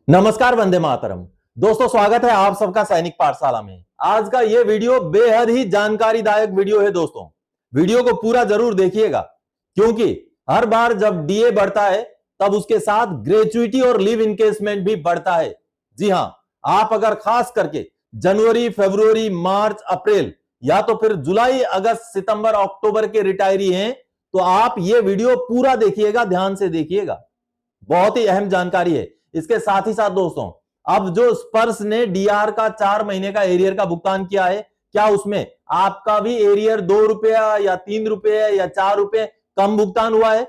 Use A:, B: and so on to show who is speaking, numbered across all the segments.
A: नमस्कार, वंदे मातरम। दोस्तों, स्वागत है आप सबका सैनिक पाठशाला में। आज का ये वीडियो बेहद ही जानकारीदायक वीडियो है। दोस्तों, वीडियो को पूरा जरूर देखिएगा, क्योंकि हर बार जब डीए बढ़ता है तब उसके साथ ग्रेच्युइटी और लिव इनकेसमेंट भी बढ़ता है। जी हां, आप अगर खास करके जनवरी, फरवरी, मार्च, अप्रैल या तो फिर जुलाई, अगस्त, सितंबर, अक्टूबर के रिटायरी हैं तो आप ये वीडियो पूरा देखिएगा, ध्यान से देखिएगा। बहुत ही अहम जानकारी है। इसके साथ ही साथ दोस्तों, अब जो स्पर्श ने डीआर का 4 महीने का एरियर का भुगतान किया है, क्या उसमें आपका भी एरियर 2 रुपया या 3 रुपए या 4 रुपए कम भुगतान हुआ है?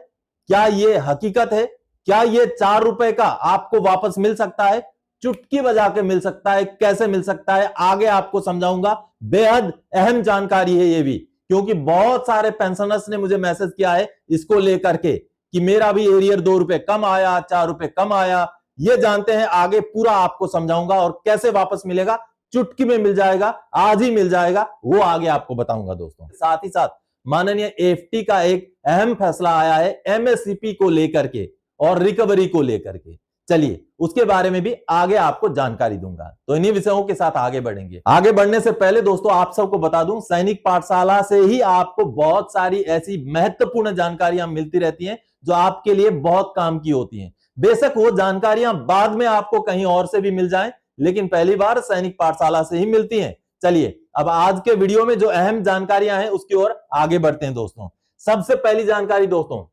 A: क्या यह हकीकत है? क्या यह 4 रुपए का आपको वापस मिल सकता है? चुटकी बजा के मिल सकता है। कैसे मिल सकता है आगे आपको समझाऊंगा। बेहद अहम जानकारी है ये भी, क्योंकि बहुत सारे पेंशनर्स ने मुझे मैसेज किया है इसको लेकर के कि मेरा भी एरियर 2 रुपए कम आया, 4 रुपए कम आया। ये जानते हैं, आगे पूरा आपको समझाऊंगा और कैसे वापस मिलेगा। चुटकी में मिल जाएगा, आज ही मिल जाएगा, वो आगे आपको बताऊंगा। दोस्तों, साथ ही साथ माननीय एफटी का एक अहम फैसला आया है एमएससीपी को लेकर के और रिकवरी को लेकर के। चलिए, उसके बारे में भी आगे आपको जानकारी दूंगा। तो इन्हीं विषयों के साथ आगे बढ़ेंगे। आगे बढ़ने से पहले दोस्तों, आप सबको बता दूं, सैनिक पाठशाला से ही आपको बहुत सारी ऐसी महत्वपूर्ण जानकारियां मिलती रहती हैं जो आपके लिए बहुत काम की होती हैं। बेशक वो जानकारियां बाद में आपको कहीं और से भी मिल जाएं, लेकिन पहली बार सैनिक पाठशाला से ही मिलती हैं। चलिए, अब आज के वीडियो में जो अहम जानकारियां हैं उसकी ओर आगे बढ़ते हैं। दोस्तों, सबसे पहली जानकारी दोस्तों,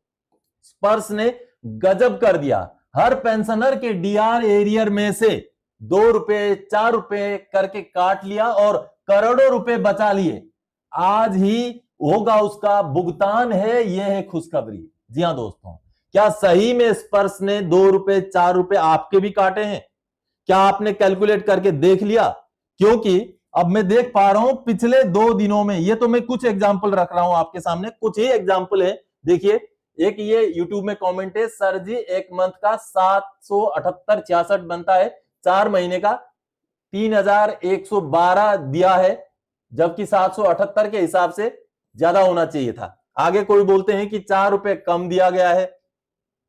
A: स्पर्श ने गजब कर दिया। हर पेंशनर के डीआर एरियर में से 2 रुपए, 4 रुपए करके काट लिया और करोड़ों रुपए बचा लिए। आज ही होगा उसका भुगतान है, यह है खुशखबरी। जी हां दोस्तों, क्या सही में स्पर्श ने 2 रुपए, 4 रुपए आपके भी काटे हैं? क्या आपने कैलकुलेट करके देख लिया? क्योंकि अब मैं देख पा रहा हूं पिछले 2 दिनों में, ये तो मैं कुछ एग्जाम्पल रख रहा हूं आपके सामने, कुछ ही एग्जाम्पल है। देखिए, एक ये यूट्यूब में कमेंट है, सर जी एक मंथ का 778-66 बनता है, 4 महीने का 3112 दिया है, जबकि 778 के हिसाब से ज्यादा होना चाहिए था। आगे कोई बोलते हैं कि 4 रुपए कम दिया गया है।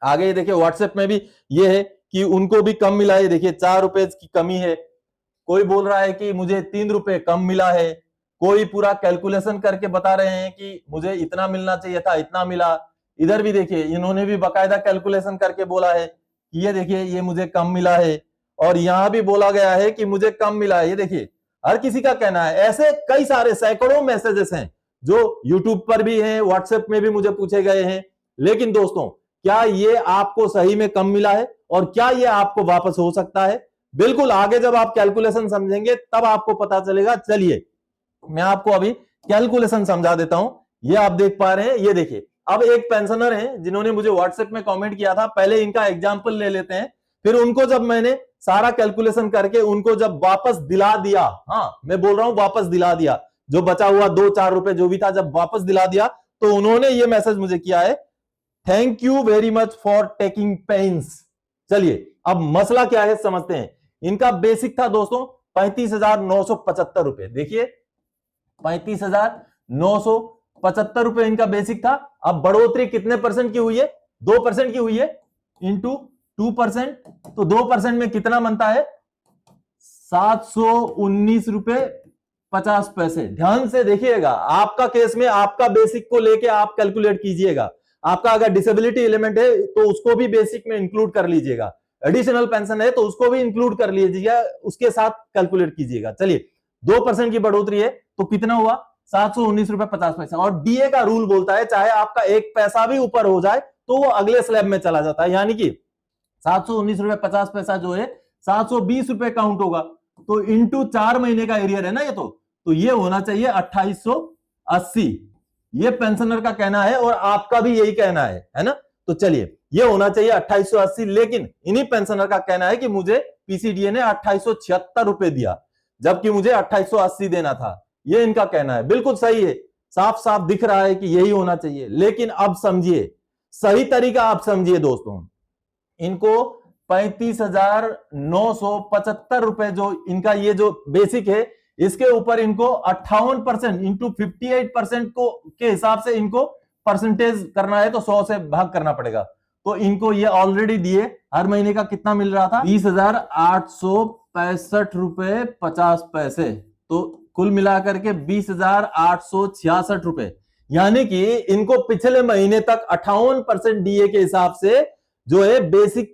A: आगे देखिए, व्हाट्सएप में भी ये है कि उनको भी कम मिला है। देखिए, 4 रुपए की कमी है। कोई बोल रहा है कि मुझे 3 रुपए कम मिला है। कोई पूरा कैलकुलेशन करके बता रहे हैं कि मुझे इतना मिलना चाहिए था, इतना मिला। इधर भी देखिए, इन्होंने भी बाकायदा कैलकुलेशन करके बोला है कि ये देखिए, ये मुझे कम मिला है, और यहां भी बोला गया है कि मुझे कम मिला है। ये देखिए, हर किसी का कहना है। ऐसे कई सारे सैकड़ों मैसेजेस हैं जो यूट्यूब पर भी हैं, व्हाट्सएप में भी मुझे पूछे गए हैं। लेकिन दोस्तों, क्या ये आपको सही में कम मिला है और क्या ये आपको वापस हो सकता है? बिल्कुल, आगे जब आप कैलकुलेशन समझेंगे तब आपको पता चलेगा। चलिए, मैं आपको अभी कैलकुलेशन समझा देता हूं। ये आप देख पा रहे हैं, ये देखिए। अब एक पेंशनर है जिन्होंने मुझे व्हाट्सएप में कमेंट किया था, पहले इनका एग्जांपल ले लेते हैं, फिर उनको जब मैंने सारा कैलकुलेशन करके उनको जब वापस दिला दिया, हाँ मैं बोल रहा हूं वापस दिला दिया, जो बचा हुआ 2-4 रुपए जो भी था, जब वापस दिला दिया तो उन्होंने ये मैसेज मुझे किया है, thank you very much for taking pains. चलिए, अब मसला क्या है समझते हैं। इनका बेसिक था दोस्तों 35,975 रुपए। देखिए, 35,975 रुपए इनका बेसिक था। अब बढ़ोतरी कितने परसेंट की हुई है? 2% की हुई है, इंटू 2%, तो 2% में कितना बनता है? 719 रुपए 50 पैसे। ध्यान से देखिएगा, आपका केस में आपका बेसिक को लेके आप कैलकुलेट कीजिएगा। आपका अगर डिसेबिलिटी एलिमेंट है तो उसको भी बेसिक में इंक्लूड कर लीजिएगा, एडिशनल पेंशन है तो उसको भी इंक्लूड कर लीजिएगा, उसके साथ कैलकुलेट कीजिएगा। चलिए, 2% की बढ़ोतरी है तो कितना हुआ? 719 रुपए 50 पैसा। और डीए का रूल बोलता है चाहे आपका 1 पैसा भी ऊपर हो जाए तो वो अगले स्लैब में चला जाता है, यानी कि 719 रुपए 50 पैसा जो है 720 रुपए काउंट होगा। तो इंटू 4 महीने का एरियर है ना ये, तो ये होना चाहिए 2880। ये पेंशनर का कहना है और आपका भी यही कहना है ना? तो चलिए, ये होना चाहिए 2880, लेकिन इन्हीं पेंशनर का कहना है कि मुझे पीसीडीए ने 2876 रुपए दिया, जबकि मुझे 2880 देना था। ये इनका कहना है, बिल्कुल सही है, साफ साफ दिख रहा है कि यही होना चाहिए। लेकिन अब समझिए, सही तरीका आप समझिए दोस्तों। इनको 35,975 रुपए जो इनका ये जो बेसिक है, इसके ऊपर इनको 58% इंटू 58% को के हिसाब से इनको परसेंटेज करना है, तो 100 से भाग करना पड़ेगा। तो इनको ये ऑलरेडी दिए, हर महीने का कितना मिल रहा था, 20,865 रुपए 50 पैसे। तो कुल मिलाकर के 20,866 रुपए, यानी कि इनको पिछले महीने तक 58% डीए के हिसाब से जो है बेसिक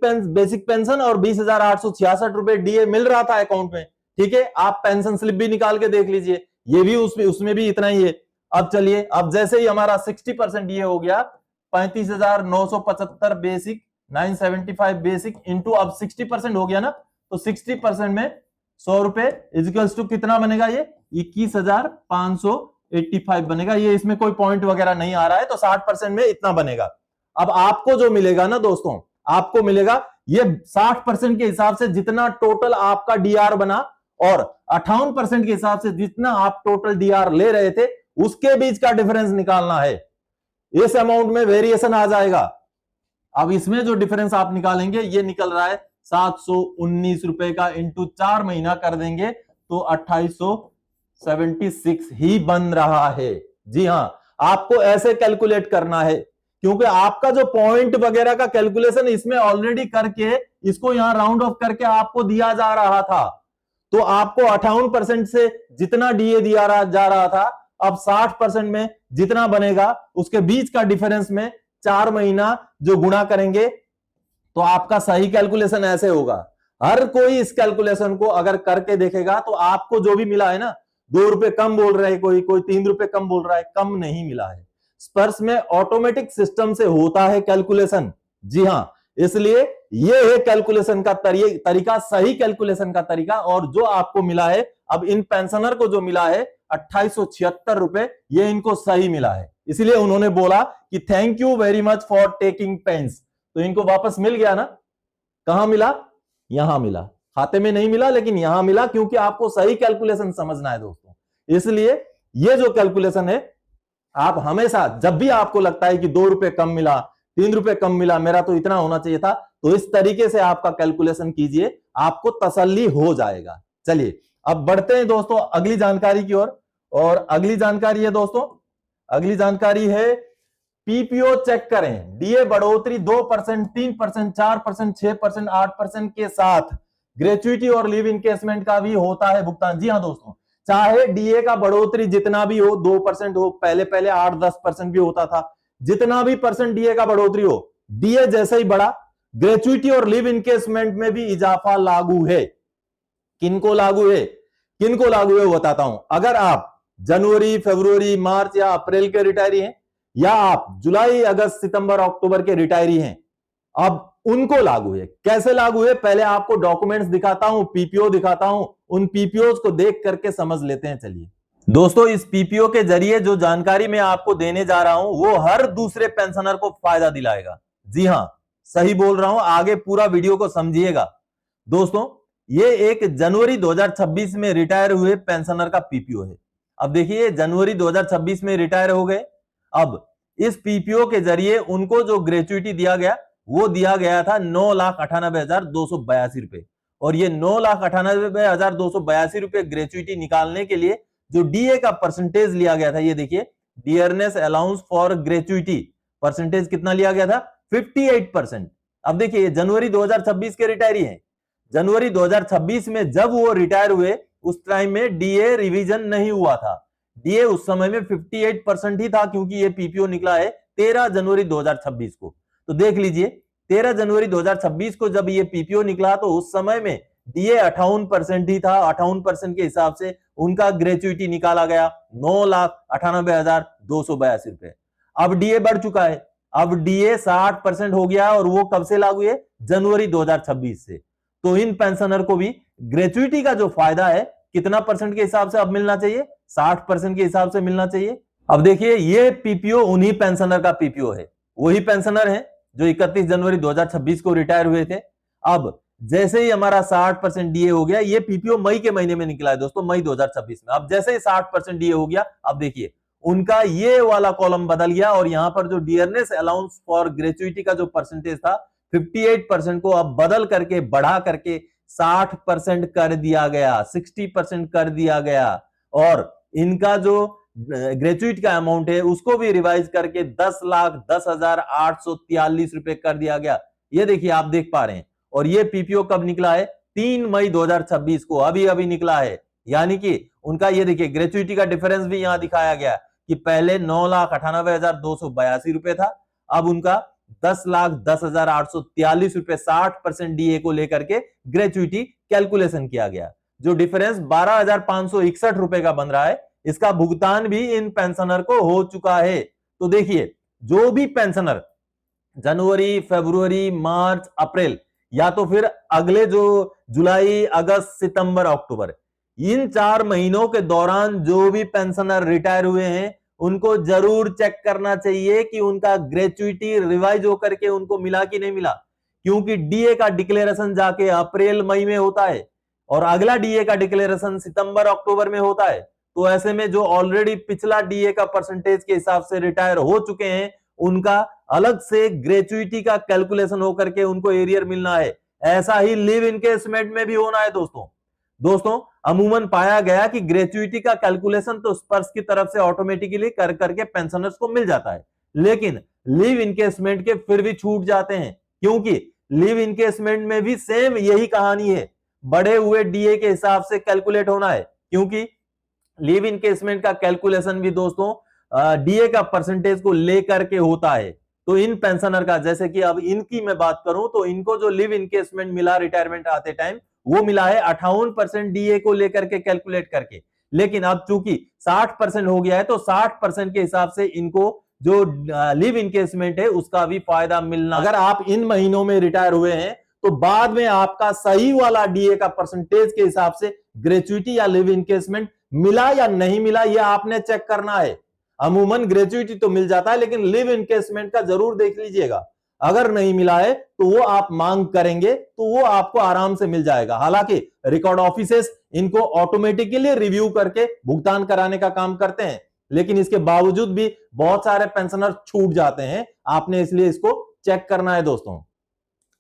A: पेंशन और 20,866 रुपए डीए मिल रहा था अकाउंट में। ठीक है, आप पेंशन स्लिप भी निकाल के देख लीजिए, ये भी उसमें भी इतना ही है। अब चलिए, अब जैसे ही हमारा 60% डीए हो गया, 35,975 बेसिक, 975 बेसिक इंटू अब 60% हो गया ना, तो 60% में 100 रुपए इजिकल्स टू कितना बनेगा, ये 21,585 बनेगा। ये इसमें कोई पॉइंट वगैरह नहीं आ रहा है, तो 60% में इतना बनेगा। अब आपको जो मिलेगा ना दोस्तों, आपको मिलेगा ये 60% के हिसाब से जितना टोटल आपका डीआर बना और 58% के हिसाब से जितना आप टोटल डीआर ले रहे थे, उसके बीच का डिफरेंस निकालना है। इस अमाउंट में वेरिएशन आ जाएगा। अब इसमें जो डिफरेंस आप निकालेंगे, ये निकल रहा है 719 रुपए का, इंटू 4 महीना कर देंगे तो 2876 ही बन रहा है। जी हां, आपको ऐसे कैलकुलेट करना है, क्योंकि आपका जो पॉइंट वगैरह का कैलकुलेशन इसमें ऑलरेडी करके इसको यहां राउंड ऑफ करके आपको दिया जा रहा था। तो आपको 58% से जितना डीए दिया जा रहा था, अब 60% में जितना बनेगा उसके बीच का डिफरेंस में 4 महीना जो गुणा करेंगे, तो आपका सही कैलकुलेशन ऐसे होगा। हर कोई इस कैलकुलेशन को अगर करके देखेगा तो आपको जो भी मिला है ना, 2 रुपए कम बोल रहे हैं, कोई 3 रुपए कम बोल रहा है, कम नहीं मिला है। स्पर्श में ऑटोमेटिक सिस्टम से होता है कैलकुलेशन। जी हां, इसलिए ये है कैलकुलेशन का तरीका, सही कैलकुलेशन का तरीका। और जो आपको मिला है, अब इन पेंशनर को जो मिला है 2876 रुपए, ये इनको सही मिला है। इसलिए उन्होंने बोला कि thank you very much for taking pains. तो इनको वापस मिल गया ना। कहां मिला, यहां मिला, खाते में नहीं मिला लेकिन यहां मिला, क्योंकि आपको सही कैलकुलेशन समझना है दोस्तों। इसलिए ये जो कैलकुलेशन है, आप हमेशा जब भी आपको लगता है कि 2 रुपए कम मिला, 3 रुपए कम मिला, मेरा तो इतना होना चाहिए था, तो इस तरीके से आपका कैलकुलेशन कीजिए, आपको तसल्ली हो जाएगा। चलिए अब बढ़ते हैं दोस्तों अगली जानकारी की ओर। और अगली जानकारी है दोस्तों, अगली जानकारी है पीपीओ चेक करें। डीए बढ़ोतरी 2%, 3%, 4%, 6%, 8% के साथ ग्रेचुइटी और लीव इनकेसमेंट का भी होता है भुगतान। जी हां दोस्तों, चाहे डीए का बढ़ोतरी जितना भी हो, 2% हो, पहले 8-10% भी होता था, जितना भी परसेंट डीए का बढ़ोतरी हो, डीए जैसे ही बढ़ा, ग्रेचुइटी और लीव इनकेसमेंट में भी इजाफा लागू है। किनको लागू है, किनको लागू है वो बताता हूं। अगर आप जनवरी, फरवरी, मार्च या अप्रैल के रिटायरी हैं, या आप जुलाई, अगस्त, सितंबर, अक्टूबर के रिटायरी हैं, अब उनको लागू है। कैसे लागू है, पहले आपको डॉक्यूमेंट्स दिखाता हूं, पीपीओ दिखाता हूं, उन पीपीओ को देख करके समझ लेते हैं। चलिए दोस्तों, इस पीपीओ के जरिए जो जानकारी मैं आपको देने जा रहा हूं, वो हर दूसरे पेंशनर को फायदा दिलाएगा। जी हां, सही बोल रहा हूं, आगे पूरा वीडियो को समझिएगा। दोस्तों, ये एक जनवरी 2026 में रिटायर हुए पेंशनर का पीपीओ है। अब देखिए, जनवरी 2026 में रिटायर हो गए। अब इस पीपीओ के जरिए उनको जो ग्रेचुइटी दिया गया, वो दिया गया था 9,98,282 रुपए। और ये 9,98,282 रुपए ग्रेचुइटी निकालने के लिए जो डीए का परसेंटेज लिया गया था, ये देखिए, dearness allowance for gratuity percentage कितना लिया गया था, 58%। अब देखिए, जनवरी 2026 के रिटायरी हैं। जनवरी 2026 में जब वो रिटायर हुए, उस टाइम में डीए रिवीजन नहीं हुआ था। डीए उस समय में 58% ही था, क्योंकि ये पीपीओ निकला है 13 जनवरी 2026 को। तो देख लीजिए, 13 जनवरी 2026 को जब ये पीपीओ निकला, तो उस समय में डीए 58% ही था। 58% के हिसाब से उनका ग्रेचुइटी निकाला गया 9,98,282 रुपए। अब डीए बढ़ चुका है, अब डीए 60% हो गया, और वो कब से लागू है, जनवरी 2026 से। तो इन पेंशनर को भी ग्रेचुइटी का जो फायदा है, कितना परसेंट के हिसाब से अब मिलना चाहिए, 60% के हिसाब से मिलना चाहिए। अब देखिए, ये पीपीओ उन्हीं पेंशनर का पीपीओ है, वही पेंशनर है जो 31 जनवरी 2026 को रिटायर हुए थे। अब जैसे ही हमारा 60% डीए हो गया, ये पीपीओ मई के महीने में निकला है दोस्तों, मई 2026 में। अब जैसे ही 60% डीए हो गया, अब देखिए उनका ये वाला कॉलम बदल गया, और यहां पर जो डियरनेस अलाउंस फॉर ग्रेचुइटी का जो परसेंटेज था 58% को अब बदल करके, बढ़ा करके 60% कर दिया गया, 60% कर दिया गया। और इनका जो ग्रेजुएट का अमाउंट है उसको भी रिवाइज करके 10,10,843 रुपए कर दिया गया। ये देखिए आप देख पा रहे हैं। और ये पीपीओ कब निकला है? 3 मई 2026 को अभी अभी निकला है। यानी कि उनका ये देखिए ग्रेजुएटी का डिफरेंस भी यहां दिखाया गया कि पहले 9,98,282 रुपए था, अब उनका 10,10,843 रुपए 60% डीए को लेकर के ग्रेजुएटी कैलकुलेशन किया गया। जो डिफरेंस 12,561 रुपए का बन रहा है, इसका भुगतान भी इन पेंशनर को हो चुका है। तो देखिए जो भी पेंशनर जनवरी, फरवरी, मार्च, अप्रैल या तो फिर अगले जो जुलाई, अगस्त, सितंबर, अक्टूबर, इन 4 महीनों के दौरान जो भी पेंशनर रिटायर हुए हैं उनको जरूर चेक करना चाहिए कि उनका ग्रेचुइटी रिवाइज होकर के उनको मिला कि नहीं मिला, क्योंकि डीए का डिक्लेरेशन जाके अप्रैल मई में होता है और अगला डीए का डिक्लेरेशन सितंबर अक्टूबर में होता है। तो ऐसे में जो ऑलरेडी पिछला डीए का परसेंटेज के हिसाब से रिटायर हो चुके हैं उनका अलग से ग्रेचुइटी का कैलकुलेशन होकर के उनको एरियर मिलना है। ऐसा ही लिव इनकेसमेंट में भी होना है दोस्तों अमूमन पाया गया कि ग्रेचुइटी का कैलकुलेशन तो स्पर्श की तरफ से ऑटोमेटिकली कर करके पेंशनर्स को मिल जाता है, लेकिन लिव इनकेसमेंट के फिर भी छूट जाते हैं, क्योंकि लिव इनकेसमेंट में भी सेम यही कहानी है, बढ़े हुए डीए के हिसाब से कैलकुलेट होना है, क्योंकि लिव इनकेसमेंट का कैलकुलेशन भी दोस्तों डीए का परसेंटेज को लेकर के होता है। तो इन पेंशनर का, जैसे कि अब इनकी मैं बात करूं तो इनको जो लिव इनकेसमेंट मिला रिटायरमेंट आते टाइम वो मिला है 58% डीए को लेकर के कैलकुलेट करके, लेकिन अब चूंकि 60% हो गया है तो 60% के हिसाब से इनको जो लिव इनकेसमेंट है उसका भी फायदा मिलना। अगर आप इन महीनों में रिटायर हुए हैं तो बाद में आपका सही वाला डीए का परसेंटेज के हिसाब से ग्रेचुइटी या लिव इनकेसमेंट मिला या नहीं मिला ये आपने चेक करना है। अमूमन ग्रेचुइटी तो मिल जाता है, लेकिन लिव इनकेसमेंट का जरूर देख लीजिएगा, अगर नहीं मिला है तो वो आप मांग करेंगे तो वो आपको आराम से मिल जाएगा। हालांकि रिकॉर्ड ऑफिसेस इनको ऑटोमेटिकली रिव्यू करके भुगतान कराने का काम करते हैं, लेकिन इसके बावजूद भी बहुत सारे पेंशनर छूट जाते हैं, आपने इसलिए इसको चेक करना है। दोस्तों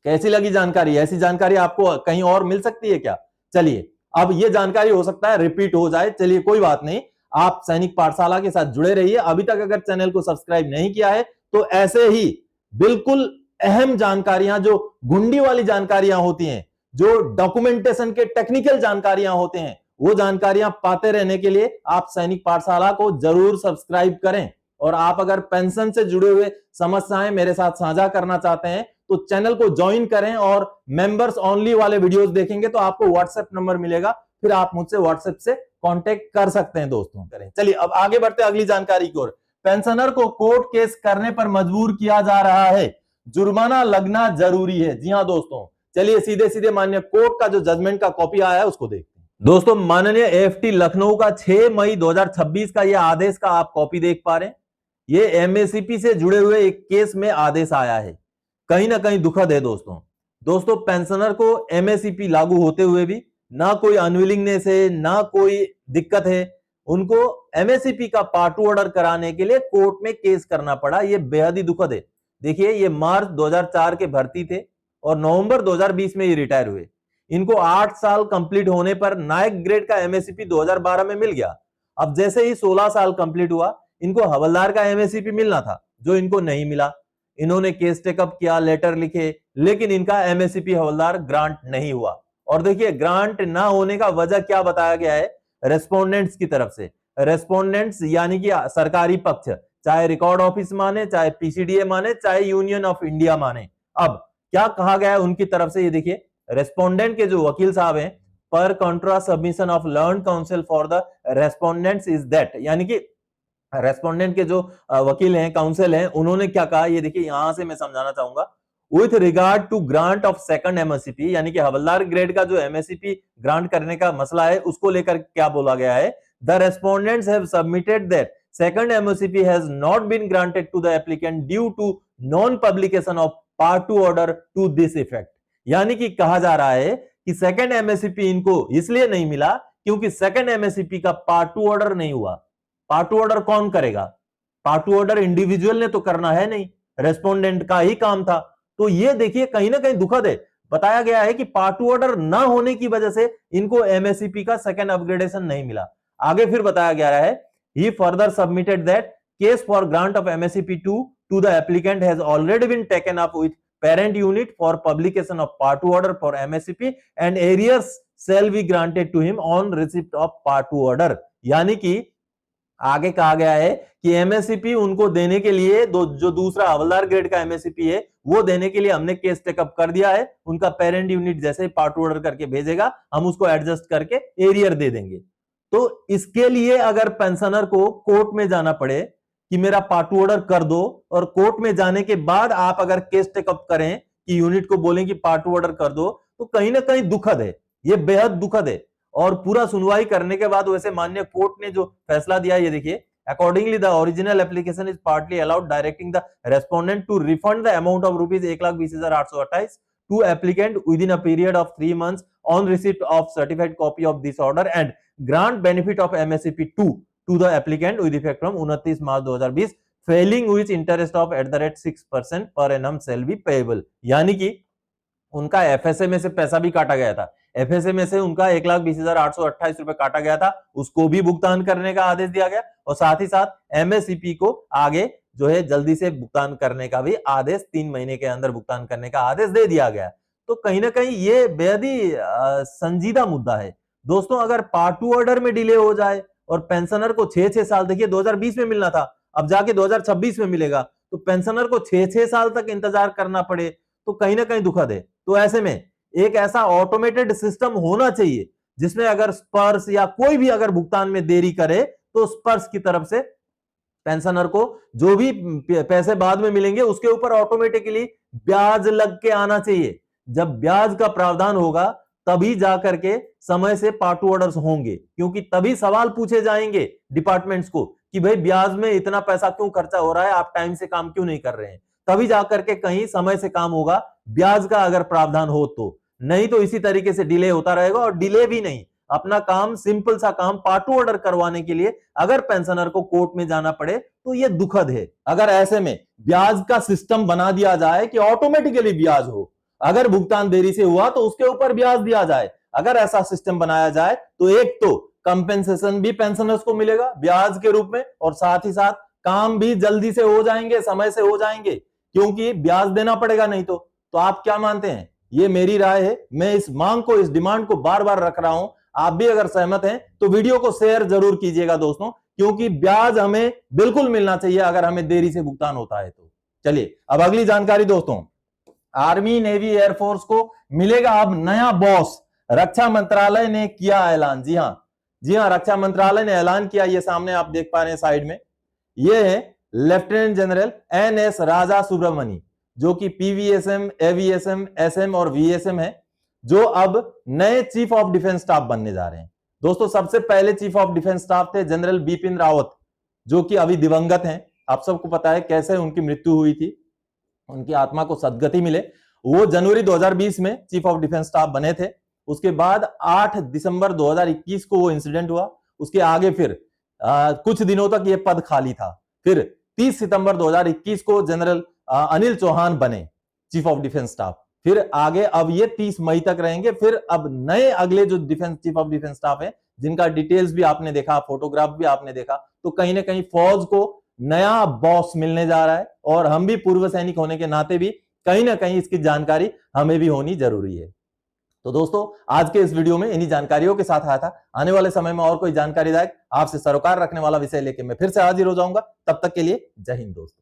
A: कैसी लगी जानकारी? ऐसी जानकारी आपको कहीं और मिल सकती है क्या? चलिए अब ये जानकारी हो सकता है रिपीट हो जाए, चलिए कोई बात नहीं, आप सैनिक पाठशाला के साथ जुड़े रहिए। अभी तक अगर चैनल को सब्सक्राइब नहीं किया है तो ऐसे ही बिल्कुल अहम जानकारियां, जो गुंडी वाली जानकारियां होती हैं, जो डॉक्यूमेंटेशन के टेक्निकल जानकारियां होते हैं, वो जानकारियां पाते रहने के लिए आप सैनिक पाठशाला को जरूर सब्सक्राइब करें। और आप अगर पेंशन से जुड़े हुए समस्याएं मेरे साथ साझा करना चाहते हैं तो चैनल को ज्वाइन करें और मेंबर्स ओनली वाले वीडियोस देखेंगे तो आपको व्हाट्सएप नंबर मिलेगा, फिर आप मुझसे व्हाट्सएप से कांटेक्ट कर सकते हैं। दोस्तों करें, चलिए अब आगे बढ़ते हैं अगली जानकारी की ओर। पेंशनर को कोर्ट केस करने पर मजबूर किया जा रहा है, जुर्माना लगना जरूरी है। जी हां दोस्तों, चलिए सीधे सीधे माननीय कोर्ट का जो जजमेंट का कॉपी आया है उसको देखते हैं। दोस्तों माननीय एएफटी लखनऊ का 6 मई 2026 का यह आदेश का आप कॉपी देख पा रहे हैं। ये एमएससीपी से जुड़े हुए एक केस में आदेश आया है, कहीं ना कहीं दुखद है दोस्तों पेंशनर को एमएससीपी लागू होते हुए भी ना कोई अनविलिंगनेस है, ना कोई दिक्कत है, उनको एमएससीपी का पार्ट 2 ऑर्डर कराने के लिए कोर्ट में केस करना पड़ा। ये बेहद ही दुखद है। देखिए ये मार्च 2004 के भर्ती थे और नवंबर 2020 में ये रिटायर हुए। इनको 8 साल कंप्लीट होने पर नायक ग्रेड का एमएससीपी 2012 में मिल गया। अब जैसे ही 16 साल कंप्लीट हुआ इनको हवलदार का एमएससीपी मिलना था, जो इनको नहीं मिला। इन्होंने केस टेकअप किया, लेटर लिखे, लेकिन इनका एमएससीपी हवलदार ग्रांट नहीं हुआ। और देखिए ग्रांट ना होने का वजह क्या बताया गया है रेस्पोंडेंट्स की तरफ से। रेस्पोंडेंट्स यानी कि सरकारी पक्ष, चाहे रिकॉर्ड ऑफिस माने, चाहे पीसीडीए माने, चाहे यूनियन ऑफ इंडिया माने। अब क्या कहा गया है उनकी तरफ से, ये देखिए रेस्पोंडेंट के जो वकील साहब हैं, पर Contra submission of learned council for the respondents is that, यानी कि रेस्पोंडेंट के जो वकील हैं, काउंसिल हैं, उन्होंने क्या कहा ये देखिए यहां से मैं समझाना चाहूंगा। With regard to grant of second MSCP, यानी कि हवलदार ग्रेड का जो एमएससीपी ग्रांट करने का मसला है उसको लेकर क्या बोला गया है, the respondents have submitted that second MSCP has not been granted to the applicant due to non publication of part 2 order to this effect. यानी कि कहा जा रहा है कि सेकंड एमएससीपी इनको इसलिए नहीं मिला क्योंकि सेकंड एमएससीपी का पार्ट 2 ऑर्डर नहीं हुआ। पार्ट 2 ऑर्डर कौन करेगा? पार्ट 2 ऑर्डर इंडिविजुअल ने तो करना है नहीं, रेस्पोंडेंट का ही काम था। तो ये देखिए कहीं ना कहीं दुखद है। बताया गया है कि पार्ट 2 ऑर्डर ना होने की वजह से इनको एमएससीपी का सेकंड अपग्रेडेशन नहीं मिला। आगे फिर बताया गया है He further submitted that case for grant of MSCP2 to the applicant has already been taken up with parent unit for publication of Part 2 order for MSCP and arrears shall be granted to him on receipt of Part 2 order। यानी कि आगे कहा गया है कि MSCP उनको देने के लिए जो दूसरा हवलदार ग्रेड का एमएससीपी है वो देने के लिए हमने केस टेकअप कर दिया है। उनका पेरेंट यूनिट जैसे ही पार्ट ऑर्डर करके भेजेगा हम उसको एडजस्ट करके एरियर दे देंगे। तो इसके लिए अगर पेंशनर को कोर्ट में जाना पड़े कि मेरा पार्ट ऑर्डर कर दो और कोर्ट में जाने के बाद आप अगर केस टेकअप करें कि यूनिट को बोलें कि पार्ट ऑर्डर कर दो, तो कहीं ना कहीं दुखद है, ये बेहद दुखद है। और पूरा सुनवाई करने के बाद वैसे माननीय कोर्ट ने जो फैसला दिया ये देखिए, accordingly the original application is partly allowed directing the respondent to refund the amount of rupees 1,20,828 to applicant within a period of 3 months on receipt of certified copy of this order and grant benefit of MSCP2 to the applicant with effect from 29 March 2020 failing which interest of @6% per annum shall be payable. यानी कि उनका FSA में से पैसा भी काटा गया था, एफएसए में से उनका 1,20,828 रुपए काटा गया था, उसको भी भुगतान करने का आदेश दिया गया और साथ ही साथ एमएससीपी को आगे जो है जल्दी से भुगतान करने का भी आदेश 3 महीने के अंदर भुगतान करने का आदेश दे दिया गया। तो कहीं ना कहीं ये बेहद ही संजीदा मुद्दा है दोस्तों। अगर पार्ट 2 ऑर्डर में डिले हो जाए और पेंशनर को 6-6 साल, देखिए 2020 में मिलना था, अब जाके 2026 में मिलेगा, तो पेंशनर को 6-6 साल तक इंतजार करना पड़े तो कहीं ना कहीं दुखद है। तो ऐसे में एक ऐसा ऑटोमेटेड सिस्टम होना चाहिए जिसमें अगर स्पर्श या कोई भी अगर भुगतान में देरी करे तो स्पर्श की तरफ से पेंशनर को जो भी पैसे बाद में मिलेंगे उसके ऊपर ऑटोमेटिकली ब्याज लग के आना चाहिए। जब ब्याज का प्रावधान होगा तभी जाकर के समय से पार्ट 2 ऑर्डर्स होंगे, क्योंकि तभी सवाल पूछे जाएंगे डिपार्टमेंट्स को कि भाई ब्याज में इतना पैसा क्यों खर्चा हो रहा है, आप टाइम से काम क्यों नहीं कर रहे हैं। तभी जाकर के कहीं समय से काम होगा, ब्याज का अगर प्रावधान हो तो, नहीं तो इसी तरीके से डिले होता रहेगा। और डिले भी नहीं, अपना काम, सिंपल सा काम पार्ट 2 ऑर्डर करवाने के लिए अगर पेंशनर को कोर्ट में जाना पड़े तो यह दुखद है। अगर ऐसे में ब्याज का सिस्टम बना दिया जाए कि ऑटोमेटिकली ब्याज हो, अगर भुगतान देरी से हुआ तो उसके ऊपर ब्याज दिया जाए, अगर ऐसा सिस्टम बनाया जाए तो एक तो कंपेंसेशन भी पेंशनर्स को मिलेगा ब्याज के रूप में और साथ ही साथ काम भी जल्दी से हो जाएंगे, समय से हो जाएंगे, क्योंकि ब्याज देना पड़ेगा नहीं तो आप क्या मानते हैं? ये मेरी राय है, मैं इस मांग को, इस डिमांड को बार बार रख रहा हूं। आप भी अगर सहमत हैं तो वीडियो को शेयर जरूर कीजिएगा दोस्तों, क्योंकि ब्याज हमें बिल्कुल मिलना चाहिए अगर हमें देरी से भुगतान होता है तो। चलिए अब अगली जानकारी दोस्तों, आर्मी, नेवी, एयरफोर्स को मिलेगा अब नया बॉस। रक्षा मंत्रालय ने किया ऐलान। जी हां, रक्षा मंत्रालय ने ऐलान किया, ये सामने आप देख पा रहे हैं साइड में, ये है लेफ्टिनेंट जनरल NS राजा सुब्रमणी, जो कि PVSM, AVSM, SM और VSM है, जो अब नए चीफ ऑफ डिफेंस स्टाफ बनने जा रहे हैं। दोस्तों सबसे पहले चीफ ऑफ डिफेंस स्टाफ थे जनरल बिपिन रावत, जो कि अभी दिवंगत हैं। आप सबको पता है कैसे उनकी मृत्यु हुई थी, उनकी आत्मा को सद्गति मिले। वो जनवरी 2020 में चीफ ऑफ डिफेंस स्टाफ बने थे। उसके बाद 8 दिसंबर 2021 को वो इंसिडेंट हुआ। उसके आगे फिर कुछ दिनों तक ये पद खाली था। फिर 30 सितंबर 2021 को जनरल अनिल चौहान बने चीफ ऑफ डिफेंस स्टाफ। फिर आगे अब ये 30 मई तक रहेंगे। फिर अब नए अगले जो defence chief of defence staff है, जिनका डिटेल्स भी आपने देखा, फोटोग्राफ भी आपने देखा, तो कहीं ना कहीं फौज को नया बॉस मिलने जा रहा है और हम भी पूर्व सैनिक होने के नाते भी कहीं ना कहीं इसकी जानकारी हमें भी होनी जरूरी है। तो दोस्तों आज के इस वीडियो में इन्हीं जानकारियों के साथ आया था। आने वाले समय में और कोई जानकारीदायक, आपसे सरोकार रखने वाला विषय लेके मैं फिर से हाजिर हो जाऊंगा। तब तक के लिए जय हिंद दोस्तों।